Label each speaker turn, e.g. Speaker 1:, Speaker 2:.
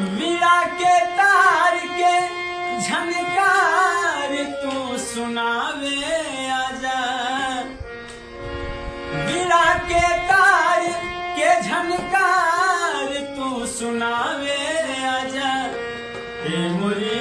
Speaker 1: वीणा के तार के झनकार तू सुनावे आजा। वीणा के तार के झनकार तू सुनावे आजा। हे मोरी